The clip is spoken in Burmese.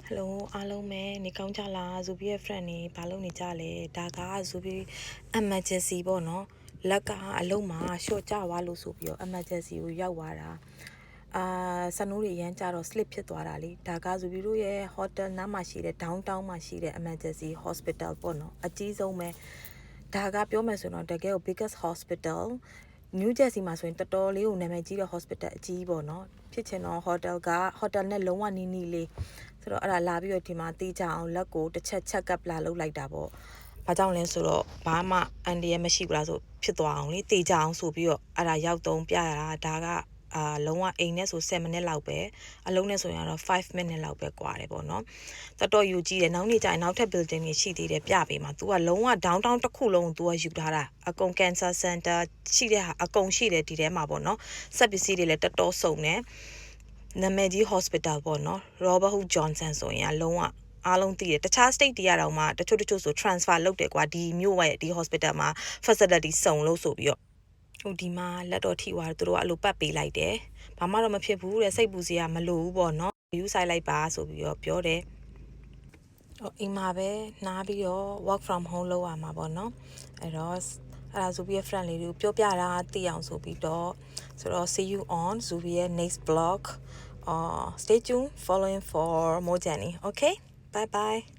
Hello အားလုံးပဲနေကောင်းကြလား Zubi ရဲ့ friend နေဘာလုပ်နေကြလဲဒါက Zubi emergency ပေါ့နော်လက်ကအလုံးမှာရှော့ကြွားလို့ဆိုပြီးတော့ emergency ကိုရောက်သွားတာစနိုးတွေရမ်းကြတော့ slip ဖြစ်သွားတာလေဒါက Zubi တို့ရဲ့ hotel နားမှာရှိတဲ့ downtown မှာရှိတဲ့ emergency hospital ပေါ့နော်အကြီးဆုံးပဲဒါကပြောမယ်ဆိုတော့တကယ်ကို biggest hospital New Jersey မှာဆိုရင်တော်တော်လေးကိုနာမည်ကြီးတဲ့ hospital အကြီးပေါ့နော်ဖြစ်ချင်တော့ hotel နဲ့လုံးဝနီးနီးလေးဆိုတော့အဲ့ဒါလာပြီးတော့ဒီမှာတီးကြအောင်လက်ကိုတစ်ချက် check up လာလုပ်လိုက်တာပေါ့ဘာကြောင့်လဲဆိုတော့ဘာမှအန်ဒီရမရှိဘူးလားဆိုဖြစ်သွားအောင်လေတီးကြအောင်ဆိုပြီးတော့အဲ့ဒါရောက်တုံးပြရတာဒါကလုံးဝအိမ်နဲ့ဆို7မိနစ်လောက်ပဲအလုံးနဲ့ဆိုရင်တော့5မိနစ်လောက်ပဲကွာတယ်ပေါ့နော်တော်တော်ယူကြည့်တယ်နောက်နေ့ကျရင်နောက်ထပ် building တွေရှိသေးတယ်ပြပေးမှာ तू ကလုံးဝ downtown တစ်ခုလုံး तू ကယူထားတာအကုန် cancer center ရှိတဲ့ဟာအကုန်ရှိတယ်ဒီထဲမှာပေါ့နော်စက်ပစ္စည်းတွေလည်းတော်တော်စုံတယ်နာမည်ကြီး hospital ပေါ့နော် Robert Wood Johnson ဆိုရင်လုံးဝအားလုံးသိတယ်တခြား state တွေကတော့မှတချို့ဆို transfer လုပ်တယ်ကွာဒီမြို့ရဲ့ဒီ hospital မှာ facility စုံလို့ဆိုပြီးတော့ဟိုဒီမှာလက်တော်ထိသွားတယ်သူတို့ကအဲ့လိုပတ်ပေးလိုက်တယ်ဘာမှတော့မဖြစ်ဘူးတဲ့စိတ်ပူစရာမလိုဘူးပေါ့နော်ယူဆိုင်လိုက်ပါဆိုပြီးတော့ပြောတယ်အိမ်မှာပဲနားပြီးတော့ work from home လုပ်ရမှာပေါ့နော်အဲ့တော့အဲ့ဒါ Zubi ရဲ့ friend လေးတွေကိုပြောပြတာသိအောင်ဆိုပြီးတော့ဆိုတော့ see you on Zubi ရဲ့ next vlog stay tuned following for more journey okay bye bye